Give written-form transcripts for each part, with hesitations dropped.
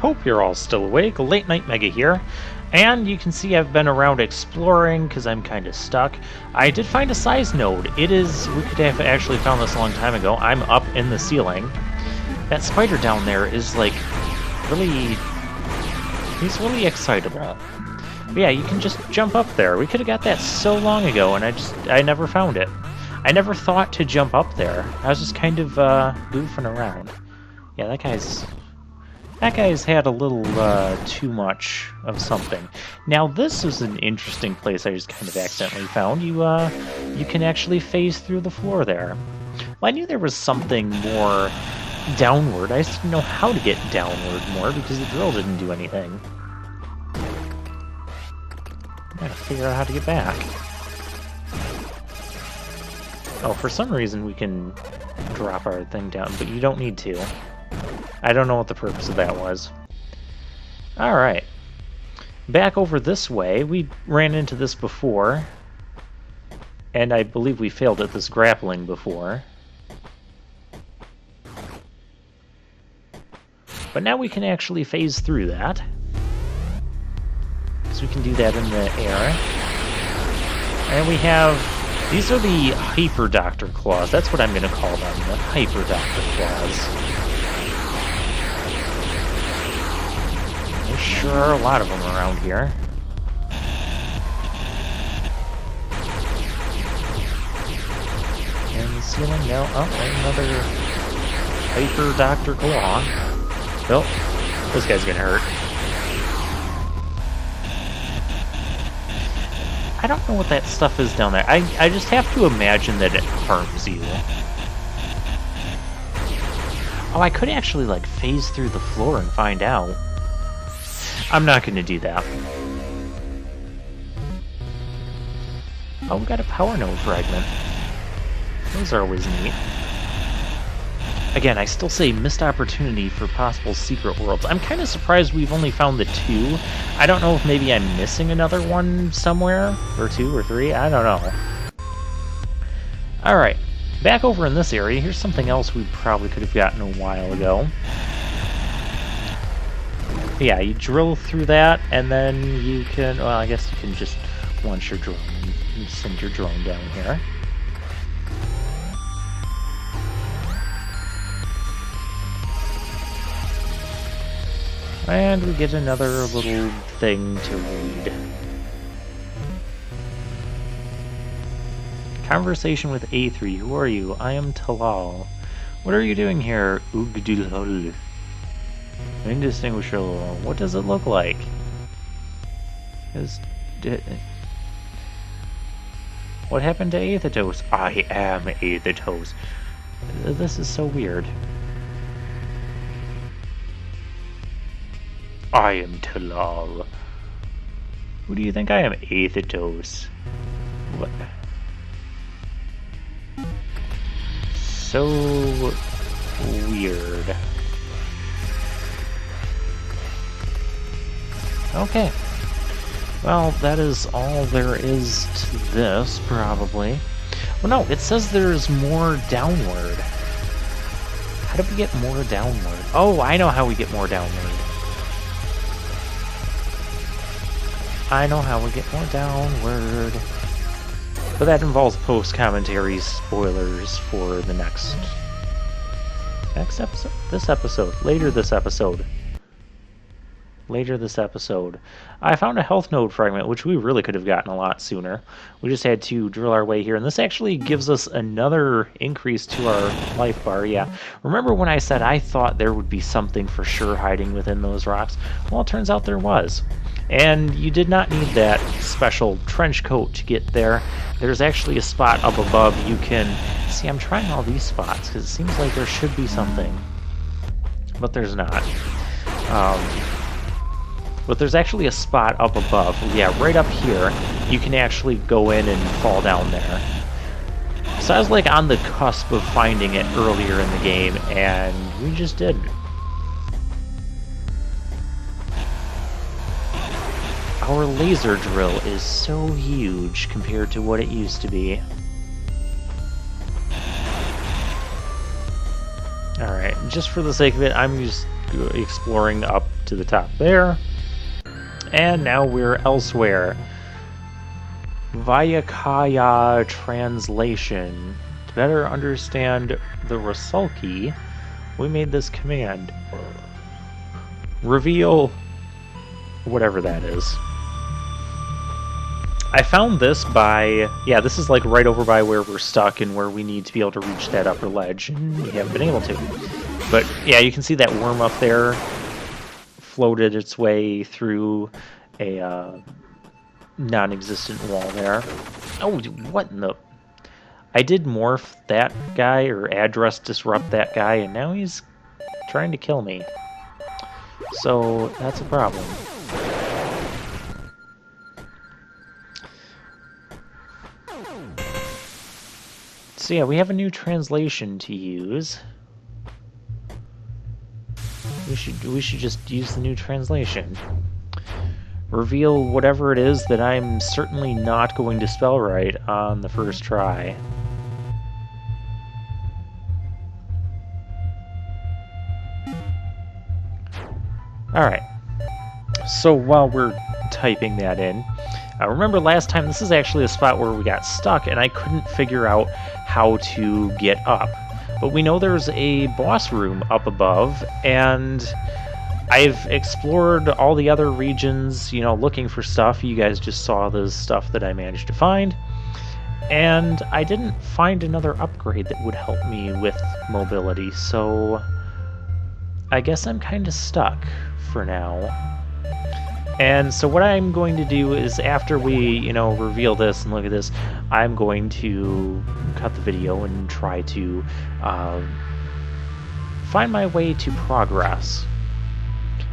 Hope you're all still awake. Late Night Mega here. And you can see I've been around exploring because I'm kind of stuck. I did find a size node. We could have actually found this a long time ago. I'm up in the ceiling. That spider down there is like he's really excitable. But yeah, you can just jump up there. We could have got that so long ago and I never found it. I never thought to jump up there. I was just kind of goofing around. Yeah, that guy's had a little too much of something. Now this is an interesting place I just kind of accidentally found. You can actually phase through the floor there. Well, I knew there was something more downward. I just didn't know how to get downward more because the drill didn't do anything. I gotta figure out how to get back. Oh, for some reason we can drop our thing down, but you don't need to. I don't know what the purpose of that was. Alright. Back over this way. We ran into this before. And I believe we failed at this grappling before. But now we can actually phase through that. Because we can do that in the air. And we have... These are the Hyper Doctor Claws. That's what I'm going to call them. The Hyper Doctor Claws. There sure are a lot of them around here. And the ceiling now. Oh, another Hyper Doctor Claw. Oh, this guy's gonna hurt. I don't know what that stuff is down there. I just have to imagine that it harms you. Oh, I could actually, like, phase through the floor and find out. I'm not going to do that. Oh, we got a power node fragment. Those are always neat. Again, I still say missed opportunity for possible secret worlds. I'm kind of surprised we've only found the 2. I don't know if maybe I'm missing another one somewhere, or 2 or 3, I don't know. Alright, back over in this area, here's something else we probably could have gotten a while ago. Yeah, you drill through that, and then you can, well, I guess you can just launch your drone and send your drone down here. And we get another little thing to read. Conversation with A3. Who are you? I am Talal. What are you doing here? Ugdulhul. Indistinguishable. What does it look like? What happened to Aethatos? I am Aethatos. This is so weird. I am Talal. Who do you think I am? Aethatos. What? So weird. Okay. Well, that is all there is to this, probably. Well, no, it says there's more downward. How do we get more downward? Oh, I know how we get more downward. I know how we get more downward. But that involves post-commentary spoilers for the next episode? This episode. Later this episode. I found a health node fragment, which we really could have gotten a lot sooner. We just had to drill our way here, and this actually gives us another increase to our life bar, yeah. Remember when I said I thought there would be something for sure hiding within those rocks? Well, it turns out there was. And you did not need that special trench coat to get there. There's actually a spot up above you can... See, I'm trying all these spots, because it seems like there should be something. But there's not. But there's actually a spot up above. Yeah, right up here, you can actually go in and fall down there. So I was like on the cusp of finding it earlier in the game, and we just didn't. Our laser drill is so huge compared to what it used to be. Alright, just for the sake of it, I'm just exploring up to the top there. And now we're elsewhere. Vayakaya translation. To better understand the Rusalki, we made this command. Reveal whatever that is. I found this by... Yeah, this is like right over by where we're stuck and where we need to be able to reach that upper ledge, and we haven't been able to. But yeah, you can see that worm up there floated its way through a non-existent wall there. Oh, what in the... I did morph that guy, or address disrupt that guy, and now he's trying to kill me. So, that's a problem. So yeah, we have a new translation to use. We should just use the new translation. Reveal whatever it is that I'm certainly not going to spell right on the first try. Alright. So while we're typing that in, remember last time, this is actually a spot where we got stuck and I couldn't figure out how to get up. But we know there's a boss room up above, and I've explored all the other regions, you know, looking for stuff. You guys just saw the stuff that I managed to find. And I didn't find another upgrade that would help me with mobility, so I guess I'm kind of stuck for now. And so what I'm going to do is, after we, you know, reveal this and look at this, I'm going to cut the video and try to find my way to progress.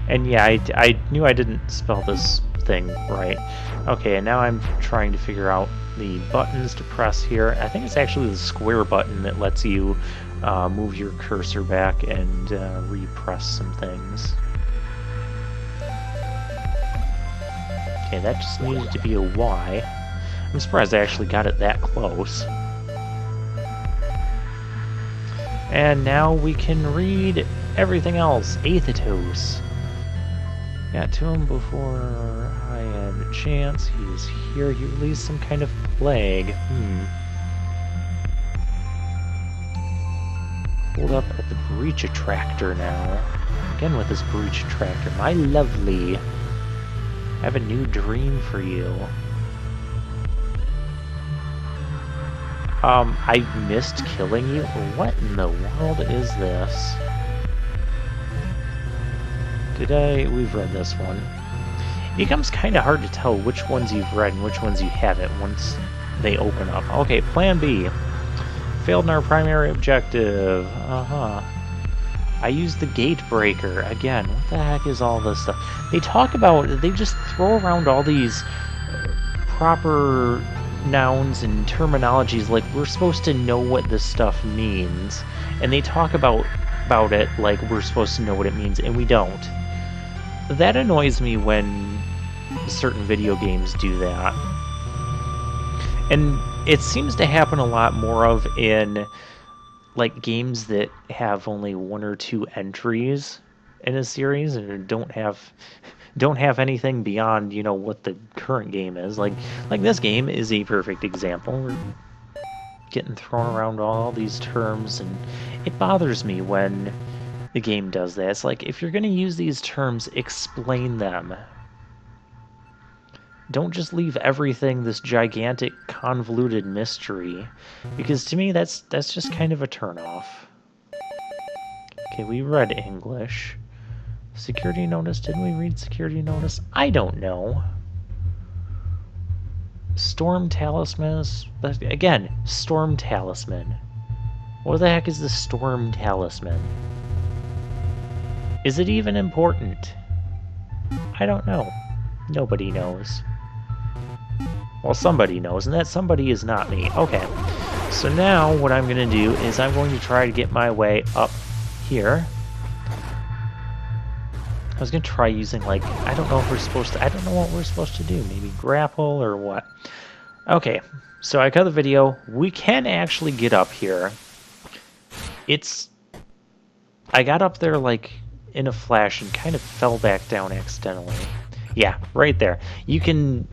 And yeah, I knew I didn't spell this thing right. Okay, and now I'm trying to figure out the buttons to press here. I think it's actually the square button that lets you move your cursor back and repress some things. Okay, that just needed to be a Y. I'm surprised I actually got it that close. And now we can read everything else. Aethetos. Got to him before I had a chance. He's here. He released some kind of plague. Hold up at the breach attractor now. Again with this breach attractor. My lovely. I have a new dream for you. I missed killing you? What in the world is this? We've read this one. It becomes kind of hard to tell which ones you've read and which ones you haven't once they open up. Okay, Plan B. Failed in our primary objective. I used the gate breaker. Again, what the heck is all this stuff? They talk about, they just throw around all these proper nouns and terminologies like we're supposed to know what this stuff means. And they talk about it like we're supposed to know what it means, and we don't. That annoys me when certain video games do that. And it seems to happen a lot more of in like games that have only 1 or 2 entries in a series and don't have anything beyond, you know, what the current game is. Like this game is a perfect example. We're getting thrown around all these terms, and it bothers me when the game does that. It's like, if you're going to use these terms, explain them. Don't just leave everything this gigantic, convoluted mystery, because to me that's just kind of a turnoff. Okay, we read English. Security notice, didn't we read security notice? I don't know. Storm Talisman, again, Storm Talisman. What the heck is the Storm Talisman? Is it even important? I don't know. Nobody knows. Well, somebody knows, and that somebody is not me. Okay, so now what I'm going to do is I'm going to try to get my way up here. I was going to try using, like, I don't know if we're supposed to, I don't know what we're supposed to do. Maybe grapple or what. Okay, so I cut the video. We can actually get up here. I got up there, like, in a flash and kind of fell back down accidentally. Yeah, right there. You can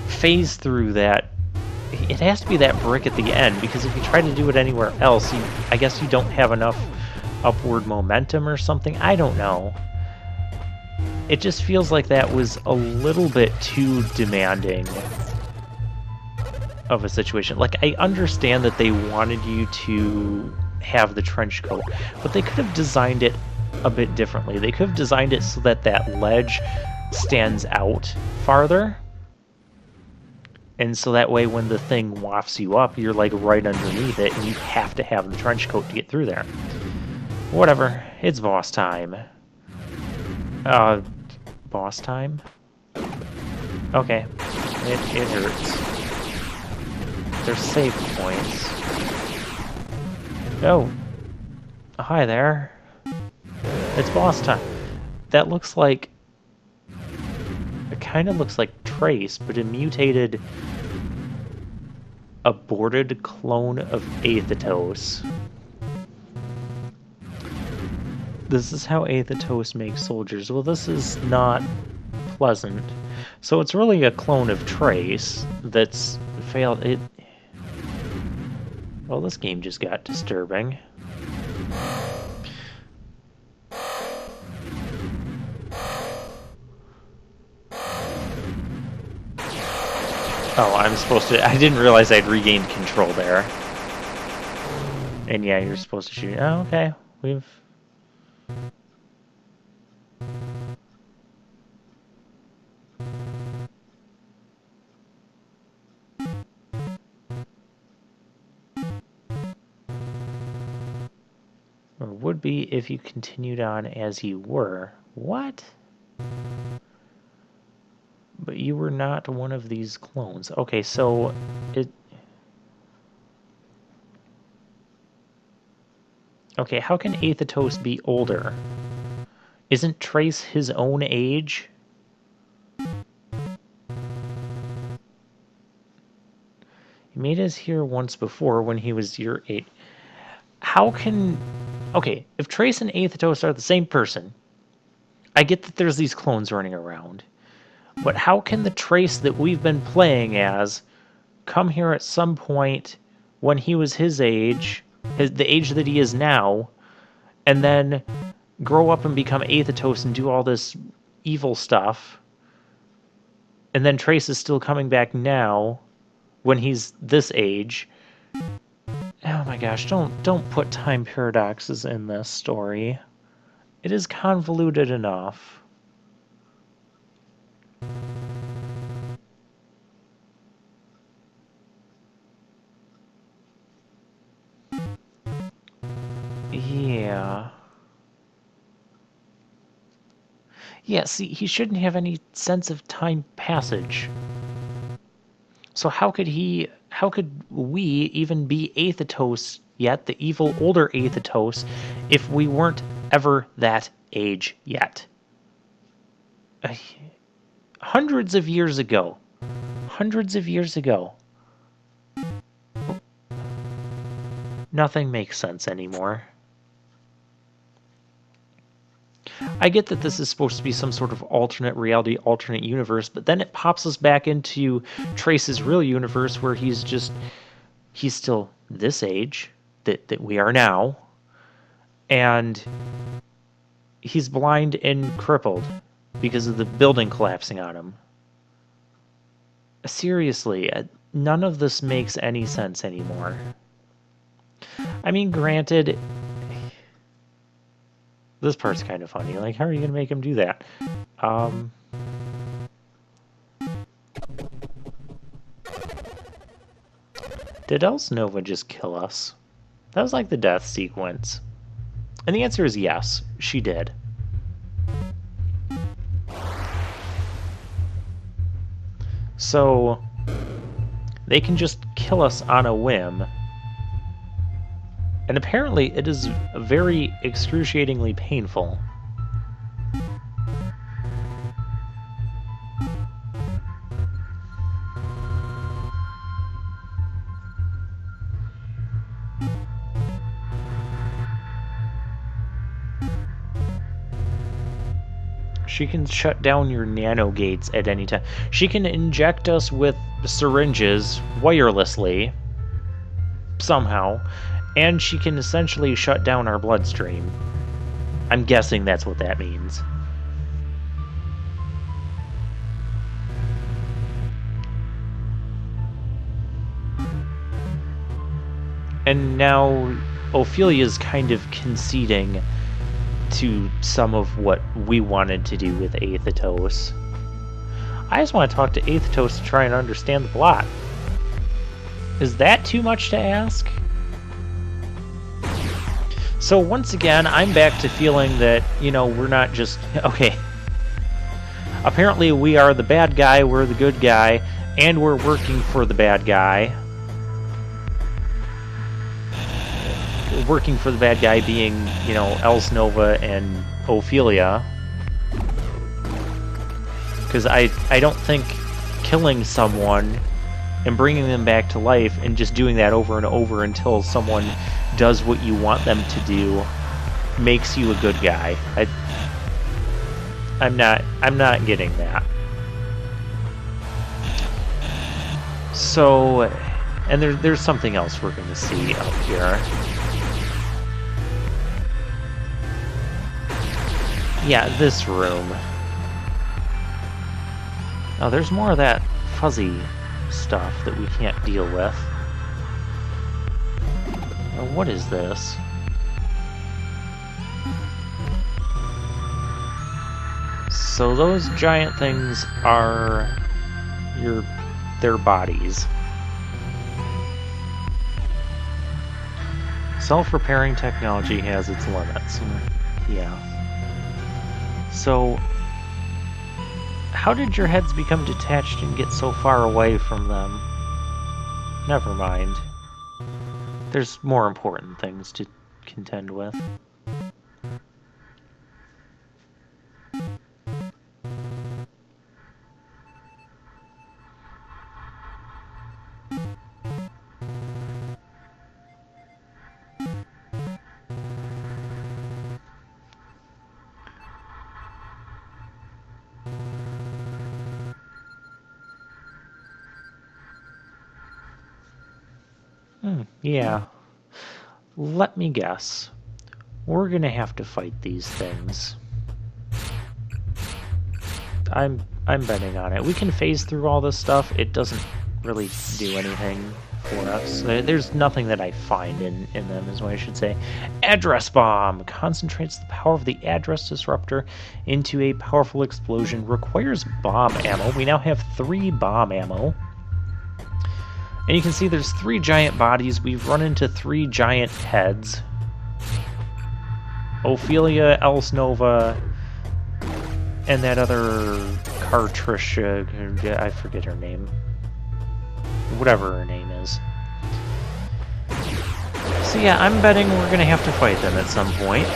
phase through that. It has to be that brick at the end, because if you try to do it anywhere else, I guess you don't have enough upward momentum or something. I don't know. It just feels like that was a little bit too demanding of a situation. Like, I understand that they wanted you to have the trench coat, but they could have designed it a bit differently. They could have designed it so that that ledge stands out farther, and so that way when the thing wafts you up, you're like right underneath it, and you have to have the trench coat to get through there. Whatever, it's boss time. Boss time? Okay, it hurts. There's save points. Oh, hi there. It's boss time. That looks like... It kind of looks like Trace, but a mutated, aborted clone of Aethatos. This is how Aethatos makes soldiers. Well, this is not pleasant. So it's really a clone of Trace that's failed. Well, this game just got disturbing. Oh, I'm supposed to... I didn't realize I'd regained control there. And yeah, you're supposed to shoot... Oh, okay. We've... Or would be if you continued on as you were. What? But you were not one of these clones. Okay, so it... Okay, how can Aethatos be older? Isn't Trace his own age? He made us here once before when he was your age. How can... Okay, if Trace and Aethatos are the same person, I get that there's these clones running around. But how can the Trace that we've been playing as come here at some point when he was his age, the age that he is now, and then grow up and become Aethatos and do all this evil stuff, and then Trace is still coming back now when he's this age? Oh my gosh, don't put time paradoxes in this story. It is convoluted enough. Yeah. Yeah, see, he shouldn't have any sense of time passage. So how could we even be Aethatos yet, the evil older Aethatos, if we weren't ever that age yet? Hundreds of years ago. Hundreds of years ago. Nothing makes sense anymore. I get that this is supposed to be some sort of alternate reality, alternate universe, but then it pops us back into Trace's real universe where he's still this age that we are now, and he's blind and crippled because of the building collapsing on him. Seriously, none of this makes any sense anymore. I mean, granted, this part's kind of funny. Like, how are you going to make him do that? Did Else Nova just kill us? That was like the death sequence. And the answer is yes, she did. So, they can just kill us on a whim. And apparently it is very excruciatingly painful. She can shut down your nano gates at any time. She can inject us with syringes wirelessly, somehow, and she can essentially shut down our bloodstream. I'm guessing that's what that means. And now Ophelia's kind of conceding to some of what we wanted to do with Aethatos. I just want to talk to Aethatos to try and understand the plot. Is that too much to ask? So once again, I'm back to feeling that, you know, we're not just... Okay. Apparently we are the bad guy, we're the good guy, and we're working for the bad guy. Working for the bad guy being, you know, Else Nova and Ophelia. Because I don't think killing someone and bringing them back to life and just doing that over and over until someone does what you want them to do makes you a good guy. I'm not getting that. So, and there's something else we're going to see up here. Yeah, this room. Oh, there's more of that fuzzy stuff that we can't deal with. Now, what is this? So those giant things are their bodies. Self-repairing technology has its limits. Yeah. So, how did your heads become detached and get so far away from them? Never mind. There's more important things to contend with. Yeah. Let me guess. We're gonna have to fight these things. I'm betting on it. We can phase through all this stuff. It doesn't really do anything for us. There's nothing that I find in them, is what I should say. Address Bomb concentrates the power of the address disruptor into a powerful explosion. Requires bomb ammo. We now have 3 bomb ammo. And you can see there's 3 giant bodies. We've run into 3 giant heads. Ophelia, Else Nova, and that other Cartricia, I forget her name. Whatever her name is. So yeah, I'm betting we're gonna have to fight them at some point.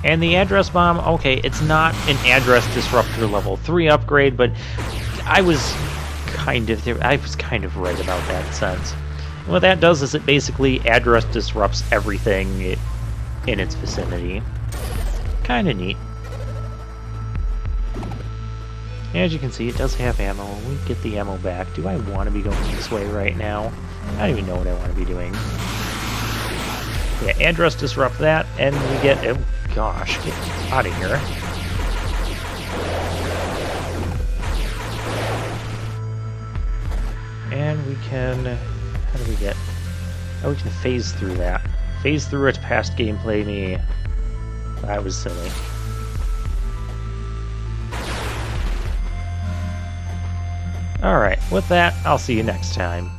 And the address bomb, okay, it's not an address disruptor level 3 upgrade, but I was kind of right about that sense. And what that does is it basically address disrupts everything in its vicinity. Kind of neat. As you can see, it does have ammo. We get the ammo back. Do I want to be going this way right now? I don't even know what I want to be doing. Yeah, address disrupt that, and we get... Oh, gosh, get out of here. And we can... How do we get... Oh, we can phase through that. Phase through it past gameplay me. That was silly. Alright, with that, I'll see you next time.